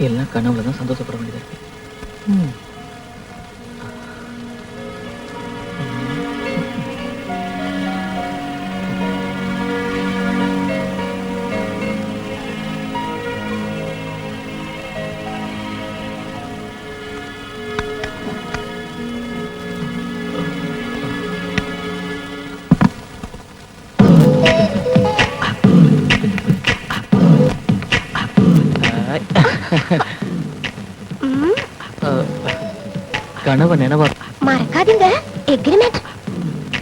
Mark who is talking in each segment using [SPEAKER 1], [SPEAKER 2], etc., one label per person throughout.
[SPEAKER 1] எல்லாம் கனவுல தான் சந்தோஷப்பட வேண்டியதா இருக்கு. கனவு நினைவா
[SPEAKER 2] மறக்காதீங்க.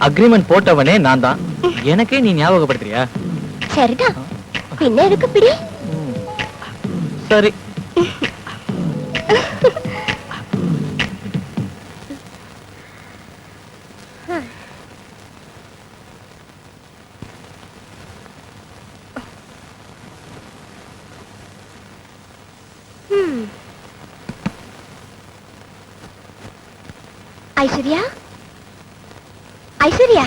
[SPEAKER 1] அக்ரிமெண்ட் போட்டவனே நான் தான். எனக்கே நீ ஞாபகப்படுத்துறியா?
[SPEAKER 2] சரிதான். பின்ன எதுக்கு பிடி?
[SPEAKER 1] சரி.
[SPEAKER 2] ஐஸ்வர்யா, ஐஸ்வர்யா,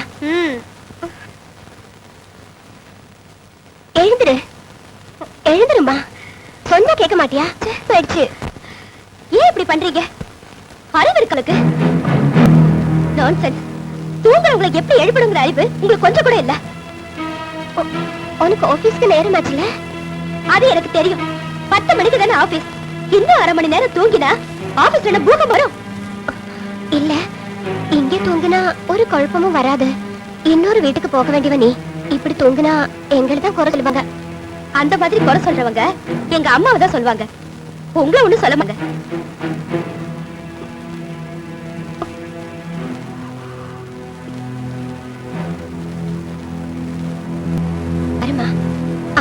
[SPEAKER 2] எழுந்துரு, எழுந்துருமா. சொன்னா கேட்க மாட்டியா? போயிடுச்சு. ஏன் இப்படி பண்றீங்க? அறிவு இருக்கு. நான்சென்ஸ். தூங்குறவங்களை எப்படி எழுப்பணுங்கிற அறிவு உங்களுக்கு கொஞ்சம் கூட இல்ல. உனக்கு ஆபீஸ்க்கு நேரம் ஆச்சுல? அது எனக்கு தெரியும். 10 மணிக்கு தானே ஆபீஸ். இன்னும் 1/2 மணி நேரம் தூங்கினா ஆபீஸ்ல என்ன பூகம் வரும்? இல்ல, இங்க தூங்கினா ஒரு குழப்பமும் வராது. இன்னொரு வீட்டுக்கு போக வேண்டியவ நீ. இப்படி தூங்கினா எங்களை தான் குறை சொல்லுவாங்க. அந்த மாதிரி குறை சொல்றவங்க எங்க அம்மாவை தான் சொல்லுவாங்க. உங்களை ஒண்ணு சொல்ல மாட்டாங்க.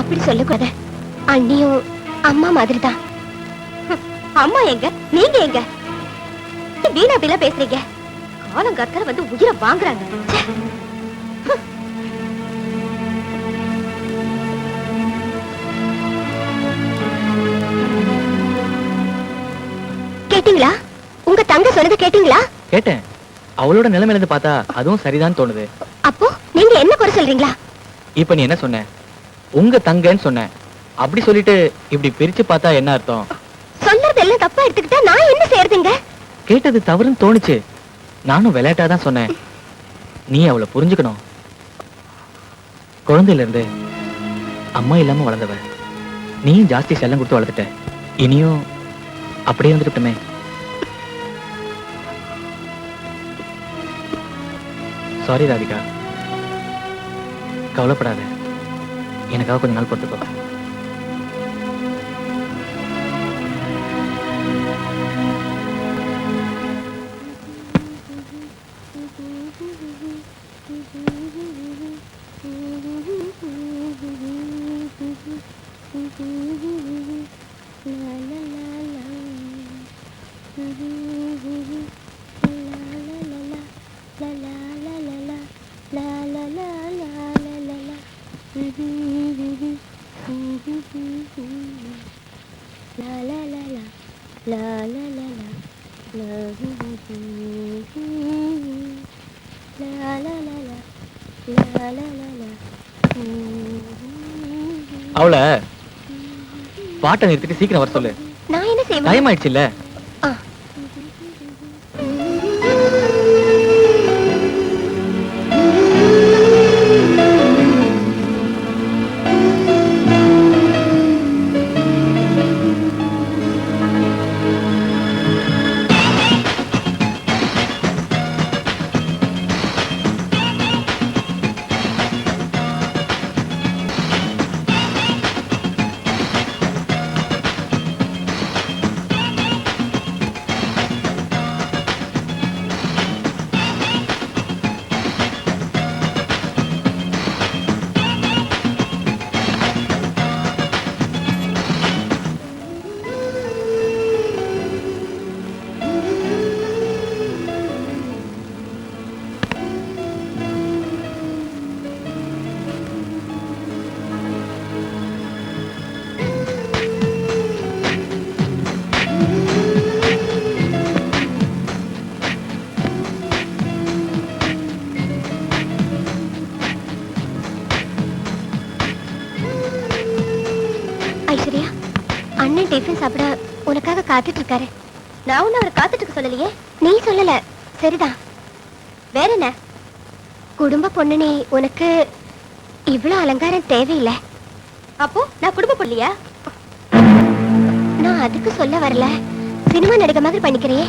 [SPEAKER 2] அப்படி சொல்லக்கூடாது. அண்ணியும் அம்மா மாதிரி தான். அம்மா எங்க, நீங்க எங்க? வீணா அப்படிலாம் பேசுறீங்க. காலங்கர்த்தர வந்து உயிரை வாங்குறாங்க. கேட்டீங்களா? உங்க தங்க சொன்னது கேட்டீங்களா?
[SPEAKER 1] கேட்டேன். அவளோட நிலைமையில இருந்து பார்த்தா அதுவும் சரிதான் தோணுது.
[SPEAKER 2] அப்போ நீங்க என்ன குறை சொல்றீங்களா?
[SPEAKER 1] இப்ப நீ என்ன சொன்ன? உங்க தங்கன்னு சொன்ன. அப்படி சொல்லிட்டு இப்படி பிரிச்சு பார்த்தா என்ன அர்த்தம்?
[SPEAKER 2] சொல்றது எல்லாம் தப்பா எடுத்துக்கிட்டா நான் என்ன செய்யறதுங்க?
[SPEAKER 1] கேட்டது தவறுன்னு தோணுச்சு. நானும் விளையாட்டாதான் சொன்னேன். நீ அவளை புரிஞ்சுக்கணும். குழந்தையில இருந்து அம்மா இல்லாம வளர்ந்தவ. நீயும் ஜாஸ்தி செல்லம் கொடுத்து வளர்த்துட்ட. இனியும் அப்படியே வந்துட்டுமே. சாரி ராதிகா. கவலைப்படாத. எனக்காக கொஞ்ச நாள் பொறுத்துக்கோ. அவளை பாட்டை நிறுத்திட்டு சீக்கிரம் வர சொல்லு.
[SPEAKER 2] நான் என்ன செய்வேன்?
[SPEAKER 1] டைம் ஆயிடுச்சு இல்ல? டிஃபன் சாப்பிட
[SPEAKER 2] உனக்காக காத்துட்டு இருக்காரு. நான் ஒன்னும் அவரை காத்துட்டு இருக்க சொல்லலையே. நீ சொல்லல, சரிதான். வேற என்ன? குடும்ப பொண்ணு நீ, உனக்கு இவ்வளவு அலங்காரம் தேவையில்லை. அப்போ நான் குடும்ப பொண்ணியா? நான் அதுக்கு சொல்ல வரல. சினிமா நடிகை மாதிரி பண்ணிக்கிறியே.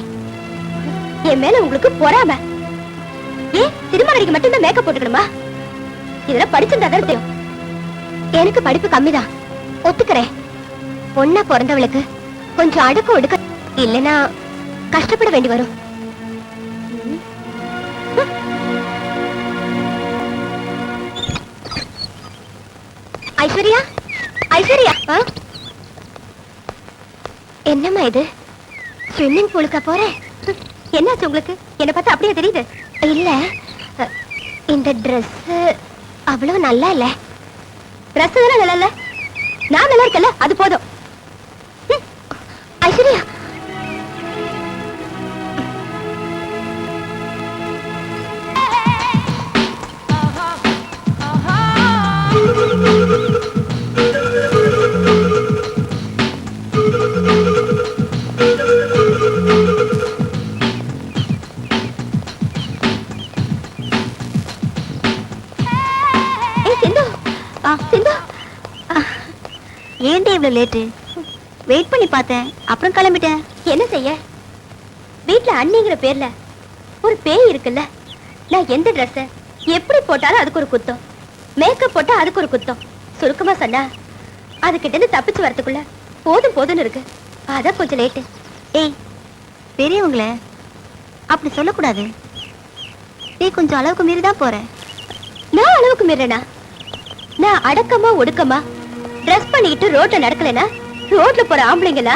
[SPEAKER 2] என் மேல உங்களுக்கு பொறாம. ஏன் சினிமா நடிகை மட்டும்தான் மேக்கப் போட்டுக்கணுமா? இதெல்லாம் படிச்சிருந்தா தான் தெரியும். எனக்கு படிப்பு கம்மிதான், ஒத்துக்கிறேன். பொண்ணா பிறந்தவளுக்கு கொஞ்சம் அடக்க ஒடுக்க இல்லைன்னா கஷ்டப்பட வேண்டி வரும். ஐஸ்வர்யா, ஐஸ்வர்யா, என்னம்மா இது? ஸ்விம்மிங் பூலுக்கா போறேன்? என்னாச்சு உங்களுக்கு? என்ன பார்த்தா அப்படியே தெரியுது. இல்ல, இந்த Dress அவ்வளவு நல்லா இல்ல. Dress தானே நல்லா இல்ல, நான் நல்லா இருக்கல, அது போதும். ஐஸ்வர்யா, ஏன்டா இவ்வளவு லேட்டு? வெயிட் பண்ணி பார்த்தேன், அப்புறம் கிளம்பிட்டேன். என்ன செய்ய? வீட்ல அண்ணிங்கிற பேர்ல ஒரு பேய் இருக்குல்ல. நான் எந்த ட்ரெஸ் எப்படி போட்டாலும் அதுக்கு ஒரு குத்தம், மேக்கப் போட்டா அதுக்கு ஒரு குத்தம். சுருக்கமா சொன்னா அதுகிட்ட இருந்து தப்பிச்சு வரதுக்குள்ள போதும் போதும்னு இருக்கு. அதான் கொஞ்சம் லேட்டு. ஏய், பெரியவங்கள அப்படி சொல்லக்கூடாது. நீ கொஞ்சம் அளவுக்கு மீறிதான் போற. நான் அளவுக்கு மீறனா? நான் அடக்கமா ஒடுக்கமா ட்ரெஸ் பண்ணிக்கிட்டு ரோட்ல நடக்கலனா ரோட்ல போற ஆம்பளைங்களா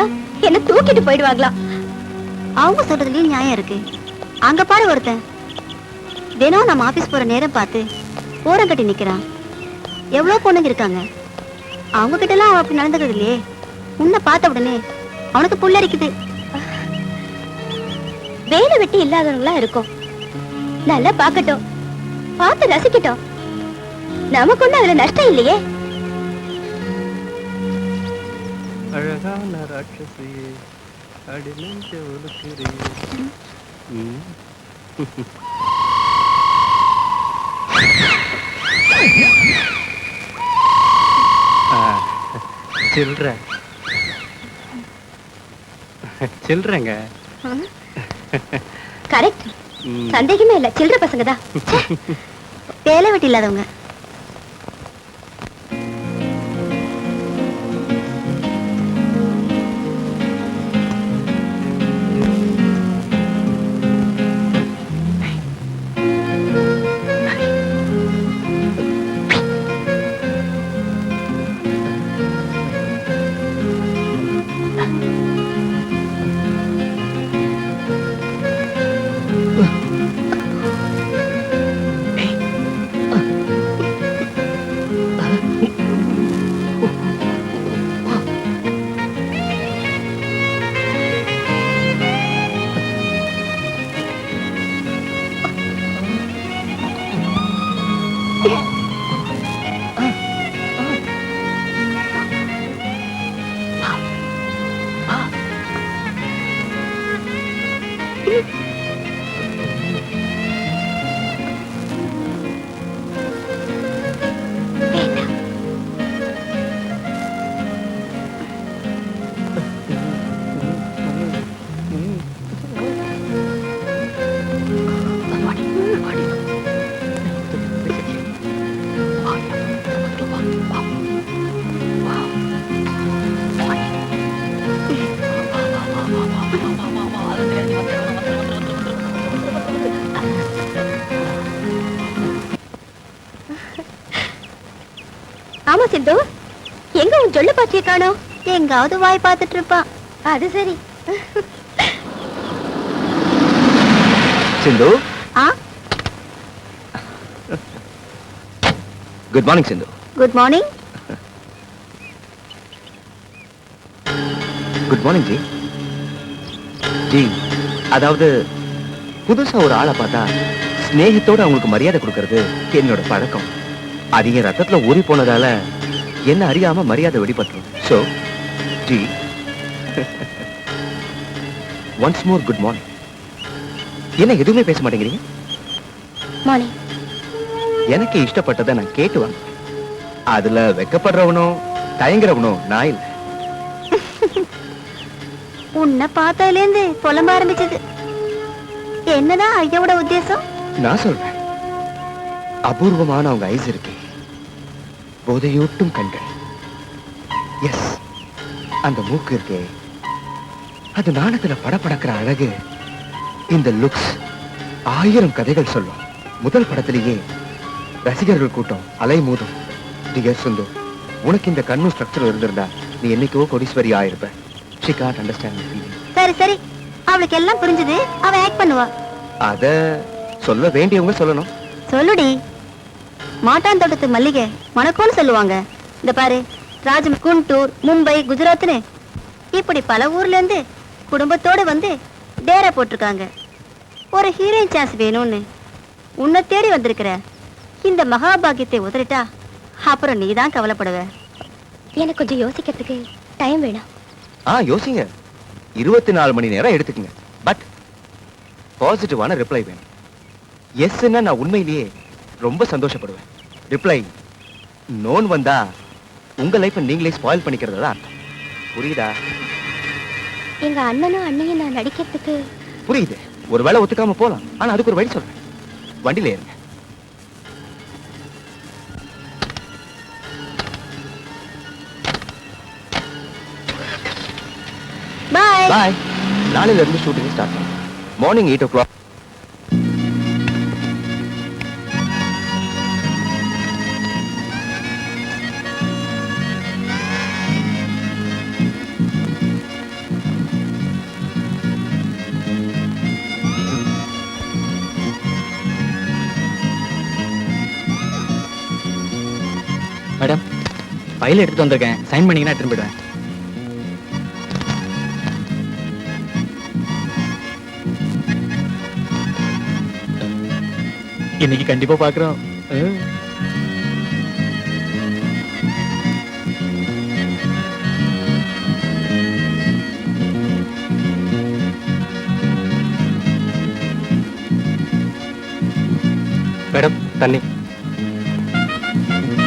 [SPEAKER 2] என்ன தூக்கிட்டு போயிடுவாங்களாம். அவங்க சொல்றதுலயும் நியாயம் இருக்கு. அங்க பாரு, ஒருத்தன் தினம் நம்ம ஆபீஸ் போற நேரம் பார்த்து ஓரம் கட்டி நிக்கிறான். எவ்வளவு பொண்ணுங்க இருக்காங்க, அவங்க கிட்ட எல்லாம் அப்படி நடந்துக்கிறது இல்லையே. உன்னை பார்த்த உடனே அவனுக்கு புல்லரிக்குது. வேலை வெட்டி இல்லாதவங்களா இருக்கும், நல்லா பார்க்கட்டும், பார்த்து ரசிக்கட்டும். நமக்கு ஒண்ணு அதுல நஷ்டம் இல்லையே.
[SPEAKER 3] அழகான ராட்சசியே, அடி நெஞ்ச ஒழுக்கிறே. சில்றங்க.
[SPEAKER 2] கரெக்ட், சந்தேகமே இல்ல, சில்லற பசங்க தான். வேலை வெட்டி இல்லாதவங்க. ஆமா சிந்து, எங்க உன் சொல்ல பாச்சிய காணோம்? எங்காவது வாய் பார்த்துட்டு இருப்பான். அது சரி.
[SPEAKER 1] சிந்து.
[SPEAKER 2] ஆ,
[SPEAKER 1] good morning Sindhu.
[SPEAKER 2] Good morning.
[SPEAKER 1] Good morning ji. Ji, அதாவது புதுசா ஒரு ஆளை பார்த்தா ஸ்நேகத்தோட அவங்களுக்கு மரியாதை கொடுக்கறது என்னோட பழக்கம். அது என் ரத்தத்துல ஊறி போனதால என்ன அறியாம மரியாதை வெளிப்பட்டுரும். So ji. Once more good morning. என்ன எதுவுமே பேச மாட்டேங்கிறீங்க?
[SPEAKER 2] மார்னிங்.
[SPEAKER 1] எனக்கு இஷ்டப்பட்டதை நான் கேட்டு வாங்க. அதுல வெக்கப்படுறவனோ தயங்குறவனோ நான் இல்ல.
[SPEAKER 2] உன்னை பார்த்ததுலேருந்து புலம்ப ஆரம்பிச்சது. என்னதான் ஐயாவோட உத்தேசம்?
[SPEAKER 1] நான் சொல்றேன், அபூர்வமான அவங்க ஐஸ் இருக்கே, போதையூட்டும் கண்கள். எஸ், அந்த மூக்கு இருக்கே, அது நாணத்துல படபடக்கிற அழகு. இந்த லுக்ஸ் 1000 கதைகள் சொல்லும். முதல் படத்திலேயே ரசிகர்கள் கூட்டம் அலை மோதும். டியர் சுந்து, உனக்கு இந்த கண்ணு ஸ்ட்ரக்சர் இருந்திருந்தா நீ என்னைக்கோ கோடீஸ்வரி ஆயிருப்ப. She can't understand my feeling.
[SPEAKER 2] சரி சரி, அவளுக்கு எல்லாம் புரிஞ்சது. அவ ஆக்ட் பண்ணுவா.
[SPEAKER 1] அத சொல்ல வேண்டியவங்க சொல்லணும்.
[SPEAKER 2] சொல்லுடி. மாட்டான் தோட்டத்து மல்லிகை மணக்கோன்னு சொல்லுவாங்க. இந்த பாரு, குண்டூர், மும்பை, குஜராத்னு இப்படி பல ஊர்ல இருந்து குடும்பத்தோட வந்து டேரா போட்டிருக்காங்க. ஒரு ஹீரோயின் சான்ஸ் வேணும்னு உன்னை தேடி வந்திருக்கிற இந்த மகாபாகியத்தை உதறிட்டா அப்புறம் நீ தான் கவலைப்படுவ. எனக்கு கொஞ்சம் யோசிக்கிறதுக்கு டைம் வேணும்.
[SPEAKER 1] யோசிங்க. 24 மணி நேரம் எடுத்துக்கங்க. பட் பாசிட்டிவான ரிப்ளை வேணும். எஸ்ன்னா நான் உண்மையிலேயே ரொம்ப சந்தோஷப்படுவேன். ரிப்ளை நோன் வந்தா உங்க லைஃப்பை நீங்களே ஸ்பாயில் பண்ணிக்கிறது தான் அர்த்தம். புரியுதா?
[SPEAKER 2] எங்க அண்ணனும் அண்ணியும் நான் நடிக்கிறதுக்கு
[SPEAKER 1] புரியுது. ஒரு வேளை ஒத்துக்காம போலாம். ஆனா அதுக்கு ஒரு வழி சொல்றேன். வண்டியில ஏறுங்க.
[SPEAKER 2] பாய்
[SPEAKER 1] பாய். நாளையில இருந்து ஷூட்டிங் ஸ்டார்ட் பண்ணுங்க. Morning 8 o'clock.
[SPEAKER 3] மேடம், ஃபைல் எடுத்துட்டு வந்திருக்கேன். சைன் பண்ணீங்கன்னா எடுத்துட்டு போயிடுவேன். இன்னைக்கு கண்டிப்பா பாக்குறோம்.
[SPEAKER 1] மேடம், தண்ணி.